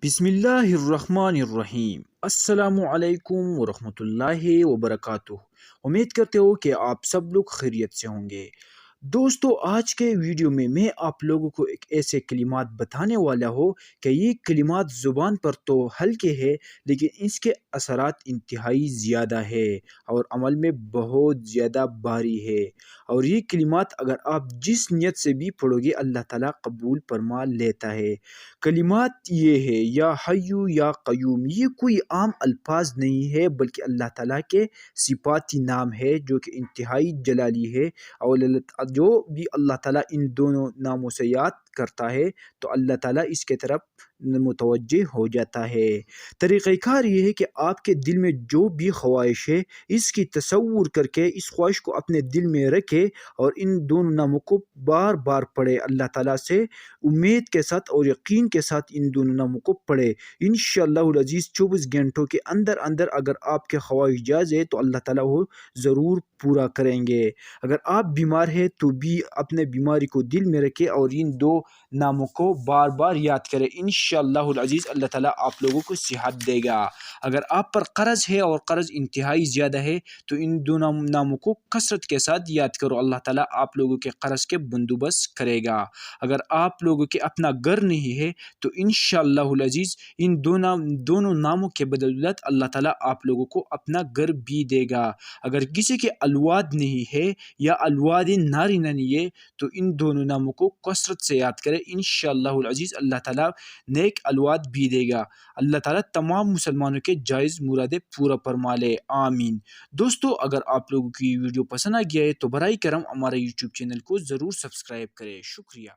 بسم اللہ الرحمن الرحیم۔ السلام علیکم ورحمۃ اللہ وبرکاتہ۔ امید کرتے ہو کہ آپ سب لوگ خیریت سے ہوں گے۔ دوستو، آج کے ویڈیو میں آپ لوگوں کو ایک ایسے کلمات بتانے والا ہوں کہ یہ کلمات زبان پر تو ہلکے ہیں لیکن اس کے اثرات انتہائی زیادہ ہے اور عمل میں بہت زیادہ بھاری ہے، اور یہ کلمات اگر آپ جس نیت سے بھی پڑھو گے اللہ تعالیٰ قبول فرما لیتا ہے۔ کلمات یہ ہے یا حیو یا قیوم، یہ کوئی عام الفاظ نہیں ہے بلکہ اللہ تعالیٰ کے صفاتی نام ہے جو کہ انتہائی جلالی ہے، اور جو بھی اللہ تعالیٰ ان دونوں ناموں سے یاد کرتا ہے تو اللہ تعالیٰ اس کے طرف متوجہ ہو جاتا ہے۔ طریقہ کار یہ ہے کہ آپ کے دل میں جو بھی خواہش ہے اس کی تصور کر کے اس خواہش کو اپنے دل میں رکھے اور ان دونوں ناموں کو بار بار پڑھے، اللہ تعالیٰ سے امید کے ساتھ اور یقین کے ساتھ ان دونوں ناموں کو پڑھے۔ انشاءاللہ العزیز 24 گھنٹوں کے اندر اگر آپ کے خواہش جائز ہے تو اللہ تعالیٰ وہ ضرور پورا کریں گے۔ اگر آپ بیمار ہیں تو بھی اپنے بیماری کو دل میں رکھے اور ان دو ناموں کو بار بار یاد کرے، انشاءاللہ العزیز اللہ تعالیٰ آپ لوگوں کو صحت دے گا۔ اگر آپ پر قرض ہے اور قرض انتہائی زیادہ ہے تو ان دو ناموں کو کثرت کے ساتھ یاد کرو، اللہ تعالیٰ آپ لوگوں کے قرض کے بندوبست کرے گا۔ اگر آپ لوگوں کے اپنا گھر نہیں ہے تو انشاءاللہ العزیز ان دونوں ناموں کے بدولت اللہ تعالیٰ آپ لوگوں کو اپنا گھر بھی دے گا۔ اگر کسی کے اولاد نہیں ہے یا اولاد نارینہ نہیں ہے تو ان دونوں ناموں کو کثرت سے یاد کرے، انشاءاللہ العزیز اللہ تعالیٰ نیک اولاد بھی دے گا۔ اللہ تعالیٰ تمام مسلمانوں کے جائز مرادیں پورا فرما لے، آمین۔ دوستو، اگر آپ لوگوں کی ویڈیو پسند آ گیا ہے تو برائے کرم ہمارے یوٹیوب چینل کو ضرور سبسکرائب کریں۔ شکریہ۔